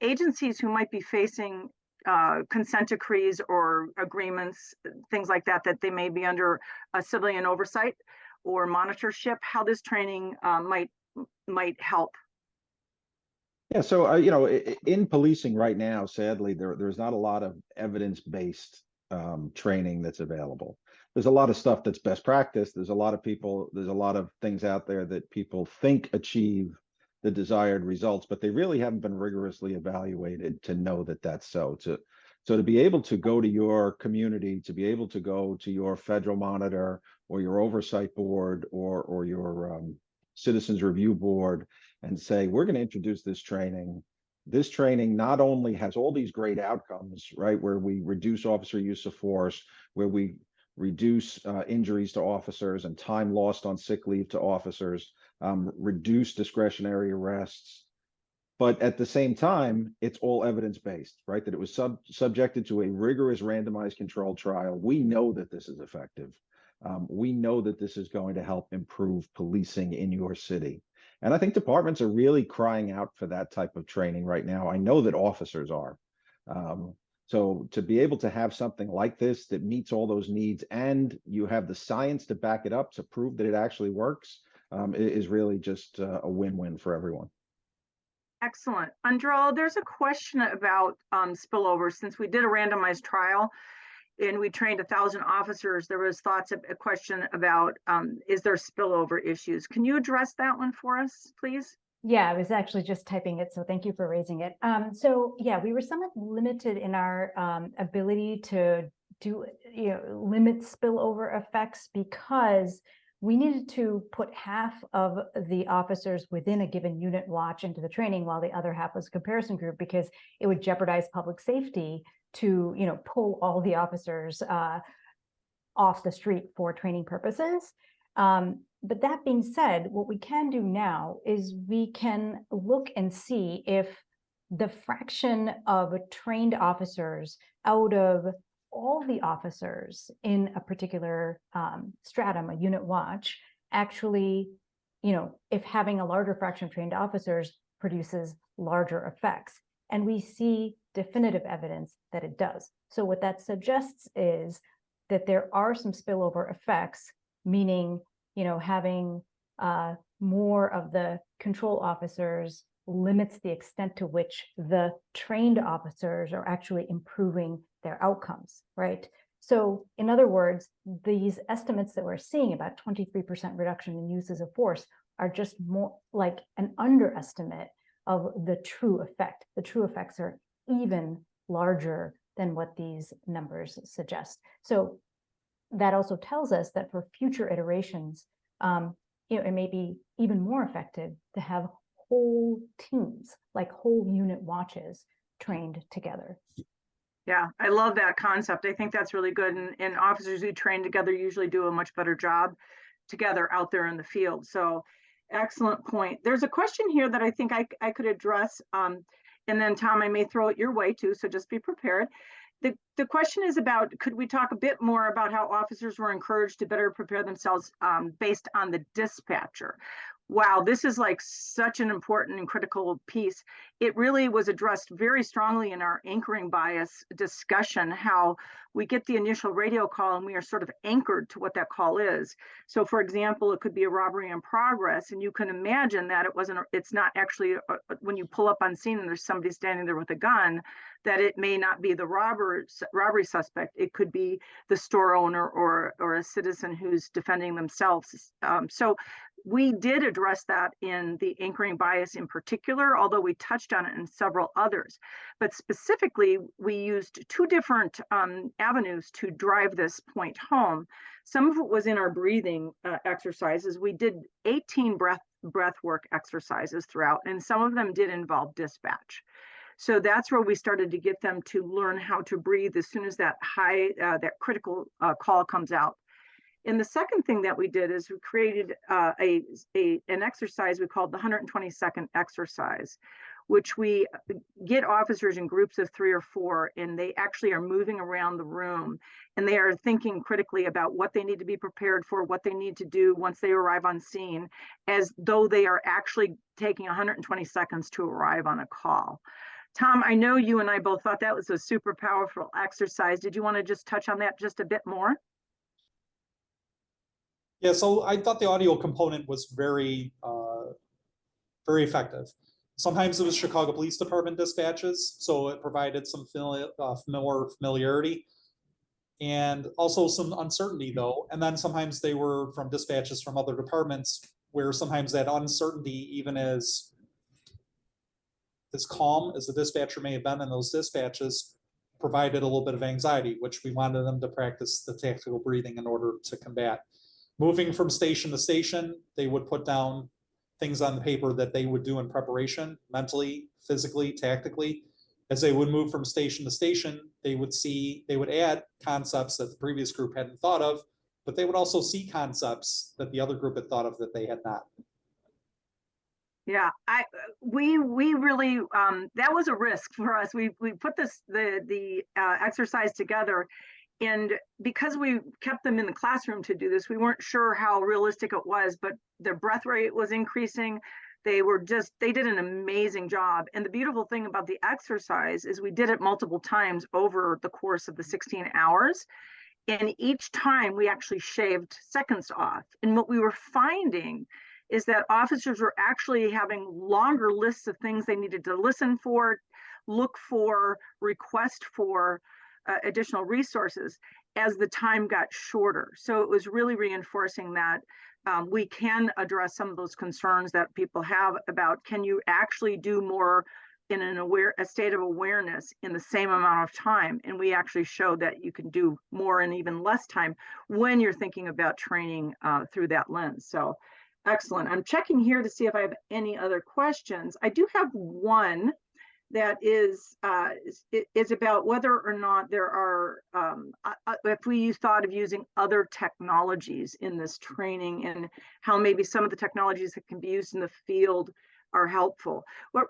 agencies who might be facing consent decrees or agreements, things like that, that they may be under a civilian oversight or monitorship, how this training might help? Yeah, so in policing right now, sadly, there's not a lot of evidence-based training that's available. There's a lot of stuff that's best practice. There's a lot of things out there that people think achieve the desired results, but they really haven't been rigorously evaluated to know that that's so. So to be able to go to your community, to be able to go to your federal monitor or your oversight board or your citizens review board and say, we're going to introduce this training. This training not only has all these great outcomes, right, where we reduce officer use of force, where we reduce injuries to officers and time lost on sick leave to officers, reduce discretionary arrests, but at the same time, it's all evidence-based, right? That it was subjected to a rigorous randomized controlled trial. We know that this is effective. We know that this is going to help improve policing in your city. And I think departments are really crying out for that type of training right now. I know that officers are. So to be able to have something like this that meets all those needs and you have the science to back it up to prove that it actually works is really just a win-win for everyone. Excellent. Andrella, there's a question about spillover. Since we did a randomized trial and we trained 1,000 officers, there was a question about is there spillover issues? Can you address that one for us, please? Yeah, I was actually just typing it, so thank you for raising it. So yeah, we were somewhat limited in our ability to limit spillover effects because we needed to put half of the officers within a given unit watch into the training while the other half was a comparison group, because it would jeopardize public safety to pull all the officers off the street for training purposes. But that being said, what we can do now is we can look and see if the fraction of trained officers out of all the officers in a particular stratum, a unit watch, actually, if having a larger fraction of trained officers produces larger effects. And we see definitive evidence that it does. So what that suggests is that there are some spillover effects, meaning having more of the control officers limits the extent to which the trained officers are actually improving their outcomes, right? So in other words, these estimates that we're seeing about 23% reduction in uses of force are just more like an underestimate of the true effect. The true effects are even larger than what these numbers suggest. So that also tells us that for future iterations, it may be even more effective to have whole teams, like whole unit watches, trained together. Yeah, I love that concept. I think that's really good. And officers who train together usually do a much better job together out there in the field. So excellent point. There's a question here that I think I could address. And then Tom, I may throw it your way too, so just be prepared. The question is about, could we talk a bit more about how officers were encouraged to better prepare themselves based on the dispatcher? Wow, this is like such an important and critical piece. It really was addressed very strongly in our anchoring bias discussion, how we get the initial radio call and we are sort of anchored to what that call is. So for example, it could be a robbery in progress, and you can imagine that it's not actually, when you pull up on scene and there's somebody standing there with a gun, that it may not be the robbery suspect. It could be the store owner or a citizen who's defending themselves. So we did address that in the anchoring bias in particular, although we touched on it in several others. But specifically, we used two different avenues to drive this point home. Some of it was in our breathing exercises. We did 18 breath work exercises throughout, and some of them did involve dispatch. So that's where we started to get them to learn how to breathe as soon as that that critical call comes out. And the second thing that we did is we created an exercise we called the 120-second exercise, which we get officers in groups of 3 or 4, and they actually are moving around the room, and they are thinking critically about what they need to be prepared for, what they need to do once they arrive on scene, as though they are actually taking 120 seconds to arrive on a call. Tom, I know you and I both thought that was a super powerful exercise. Did you want to just touch on that just a bit more? Yeah, so I thought the audio component was very effective. Sometimes it was Chicago Police Department dispatches, so it provided some familiarity and also some uncertainty, though. And then sometimes they were from dispatches from other departments, where sometimes that uncertainty, even as calm as the dispatcher may have been in those dispatches, provided a little bit of anxiety, which we wanted them to practice the tactical breathing in order to combat. Moving from station to station, they would put down things on the paper that they would do in preparation, mentally, physically, tactically. As they would move from station to station, they would add concepts that the previous group hadn't thought of, but they would also see concepts that the other group had thought of that they had not. Yeah, we really that was a risk for us. We put the exercise together, and because we kept them in the classroom to do this, we weren't sure how realistic it was, but their breath rate was increasing. They did an amazing job. And the beautiful thing about the exercise is we did it multiple times over the course of the 16 hours. And each time we actually shaved seconds off. And what we were finding is that officers were actually having longer lists of things they needed to listen for, look for, request for additional resources as the time got shorter. So it was really reinforcing that we can address some of those concerns that people have about, can you actually do more in a state of awareness in the same amount of time? And we actually showed that you can do more in even less time when you're thinking about training through that lens. So excellent. I'm checking here to see if I have any other questions. I do have one that is about whether or not there are, if we thought of using other technologies in this training, and how maybe some of the technologies that can be used in the field are helpful. But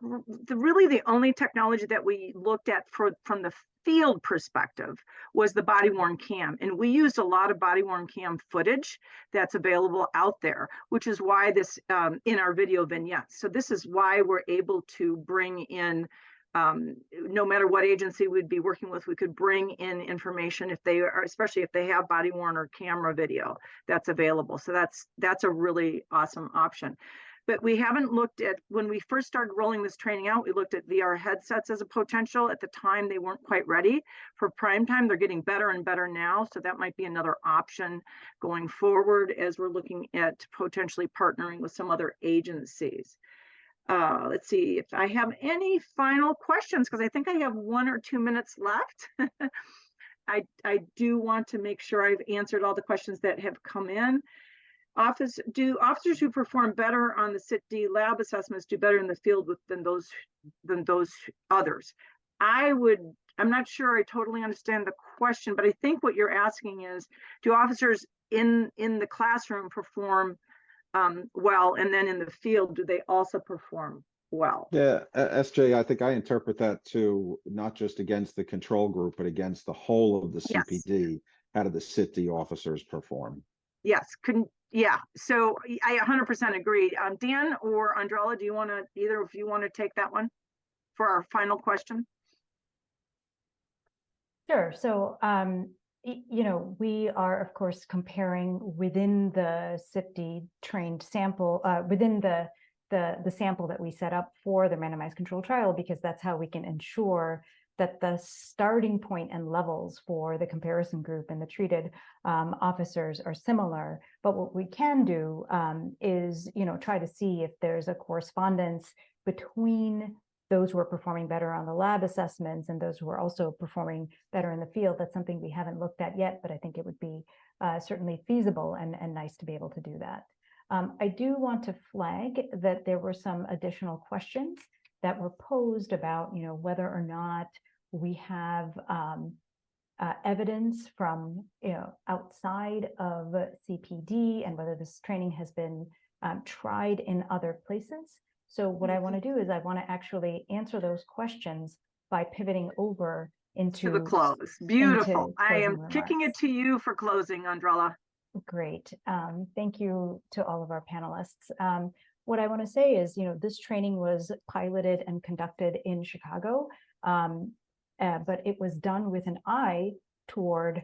really the only technology that we looked at from the field perspective was the body-worn cam. And we used a lot of body-worn cam footage that's available out there, which is why this, in our video vignettes. So this is why we're able to bring in, no matter what agency we'd be working with, we could bring in information if they are, especially if they have body-worn or camera video that's available. So that's a really awesome option. But we haven't looked at, when we first started rolling this training out, we looked at VR headsets as a potential. At the time, they weren't quite ready for prime time. They're getting better and better now. So that might be another option going forward as we're looking at potentially partnering with some other agencies. Let's see if I have any final questions, because I think I have 1 or 2 minutes left. I do want to make sure I've answered all the questions that have come in. Do officers who perform better on the CIT-D lab assessments do better in the field than those others? I'm not sure I totally understand the question, but I think what you're asking is, do officers in the classroom perform well, and then in the field, do they also perform well? Yeah, SJ, I think I interpret that too, not just against the control group, but against the whole of the CPD. Yes. How do the CIT-D officers perform? Yes, yeah, so I 100% agree. Dan or Andrella, do you want to, either of you want to take that one for our final question? Sure. So, we are, of course, comparing within the CIT-D trained sample, within the sample that we set up for the randomized control trial, because that's how we can ensure that the starting point and levels for the comparison group and the treated officers are similar. But what we can do is, try to see if there's a correspondence between those who are performing better on the lab assessments and those who are also performing better in the field. That's something we haven't looked at yet, but I think it would be certainly feasible and nice to be able to do that. I do want to flag that there were some additional questions that were posed about, whether or not we have evidence from, outside of CPD and whether this training has been tried in other places. So what I want to do is I want to actually answer those questions by pivoting over into To the close. Beautiful. into I am closing kicking it remarks. to you for closing, Andrella. Great. Thank you to all of our panelists. What I want to say is, this training was piloted and conducted in Chicago, but it was done with an eye toward,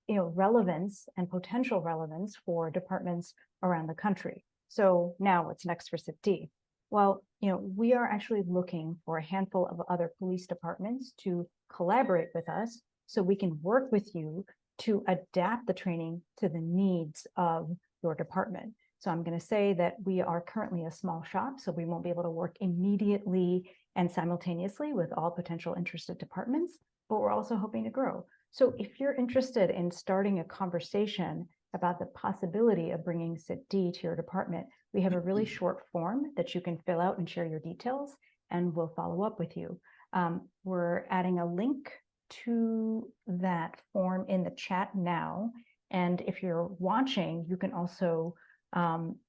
relevance and potential relevance for departments around the country. So now what's next for CIPD? Well, we are actually looking for a handful of other police departments to collaborate with us so we can work with you to adapt the training to the needs of your department. So I'm going to say that we are currently a small shop, so we won't be able to work immediately and simultaneously with all potential interested departments, but we're also hoping to grow. So if you're interested in starting a conversation about the possibility of bringing CIPD to your department, we have a really short form that you can fill out and share your details, and we'll follow up with you. We're adding a link to that form in the chat now. And if you're watching, you can also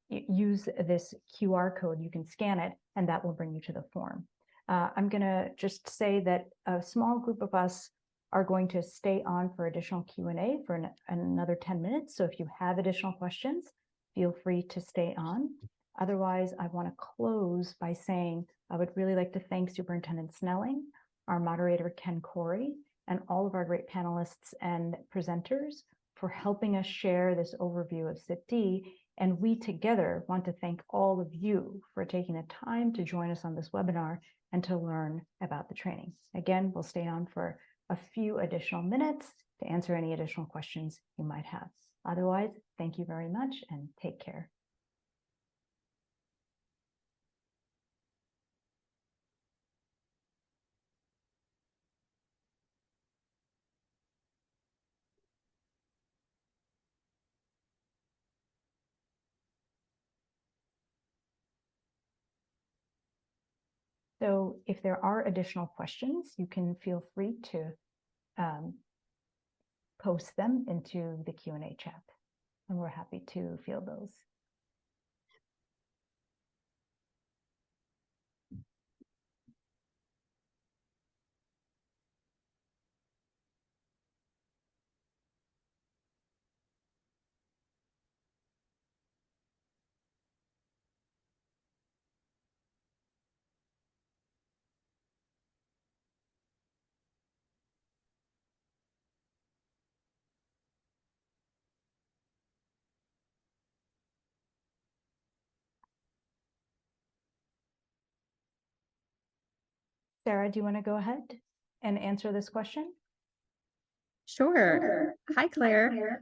use this QR code. You can scan it, and that will bring you to the form. I'm going to just say that a small group of us are going to stay on for additional Q&A for another 10 minutes. So if you have additional questions, feel free to stay on. Otherwise, I want to close by saying I would really like to thank Superintendent Snelling, our moderator, Ken Corey, and all of our great panelists and presenters for helping us share this overview of CIPD. And we together want to thank all of you for taking the time to join us on this webinar and to learn about the training. Again, we'll stay on for a few additional minutes to answer any additional questions you might have. Otherwise, thank you very much and take care. So if there are additional questions, you can feel free to post them into the Q&A chat, and we're happy to field those. Sarah, do you want to go ahead and answer this question? Sure. Hi, Claire.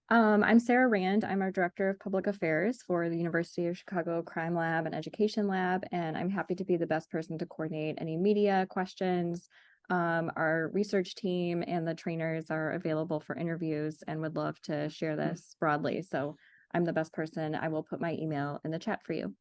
I'm Sarah Rand. I'm our Director of Public Affairs for the University of Chicago Crime Lab and Education Lab, and I'm happy to be the best person to coordinate any media questions. Our research team and the trainers are available for interviews and would love to share this broadly. So I'm the best person. I will put my email in the chat for you.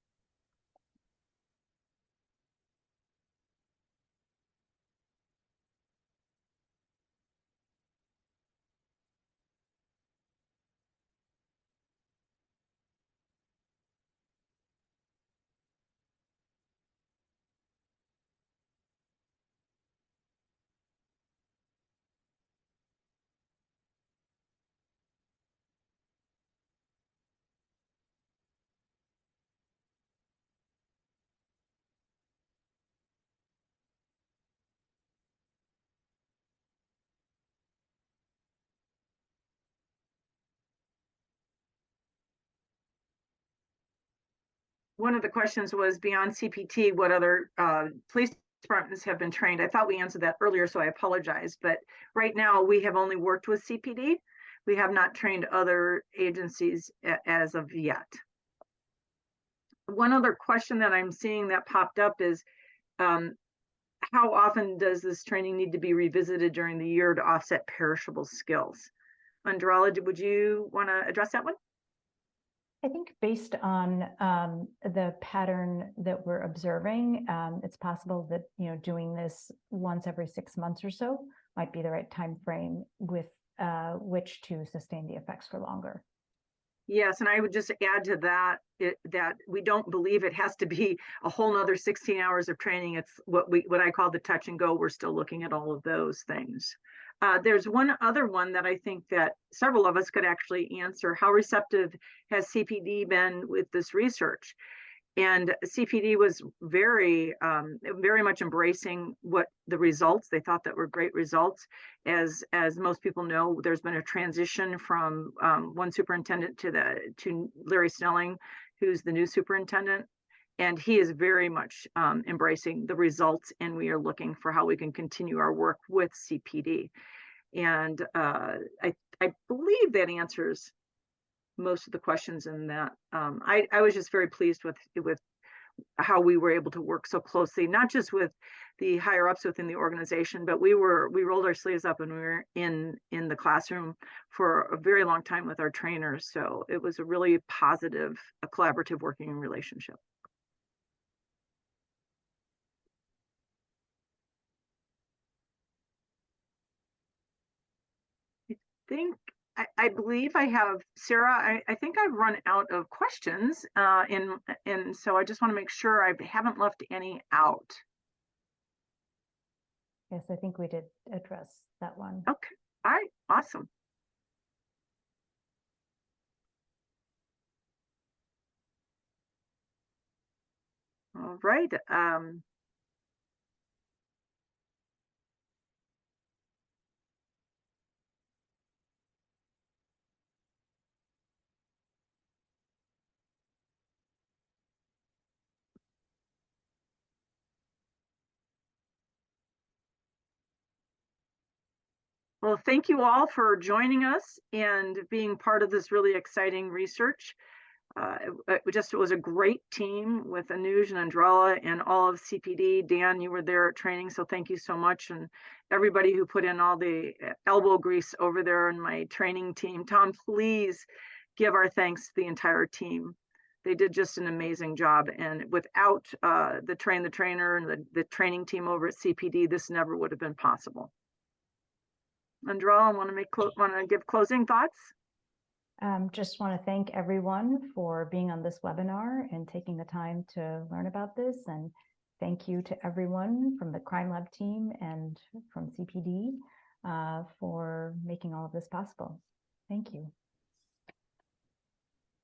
One of the questions was beyond CPT, what other police departments have been trained. I thought we answered that earlier, so I apologize. But right now, we have only worked with CPD. We have not trained other agencies as of yet. One other question that I'm seeing that popped up is, how often does this training need to be revisited during the year to offset perishable skills? Andrala, would you want to address that one? I think based on the pattern that we're observing, it's possible that doing this once every 6 months or so might be the right time frame with which to sustain the effects for longer. Yes, and I would just add to that that we don't believe it has to be a whole nother 16 hours of training. It's what I call the touch and go. We're still looking at all of those things. There's one other one that I think that several of us could actually answer. How receptive has CPD been with this research? And CPD was very much embracing what the results. They thought that were great results. As most people know, there's been a transition from one superintendent to Larry Snelling, who's the new superintendent. And he is very much embracing the results, and we are looking for how we can continue our work with CPD. And I believe that answers most of the questions in that. I was just very pleased with how we were able to work so closely, not just with the higher ups within the organization, but we rolled our sleeves up and we were in the classroom for a very long time with our trainers. So it was a really positive, a collaborative working relationship. I believe I have, Sarah, I think I've run out of questions, and so I just want to make sure I haven't left any out. Yes, I think we did address that one. Okay, all right, awesome. All right. Well, thank you all for joining us and being part of this really exciting research. It was a great team with Anuj and Andrala and all of CPD. Dan, you were there at training, so thank you so much. And everybody who put in all the elbow grease over there in my training team. Tom, please give our thanks to the entire team. They did just an amazing job. And without the trainer and the training team over at CPD, this never would have been possible. Andrala, want to give closing thoughts? Just want to thank everyone for being on this webinar and taking the time to learn about this. And thank you to everyone from the Crime Lab team and from CPD for making all of this possible. Thank you.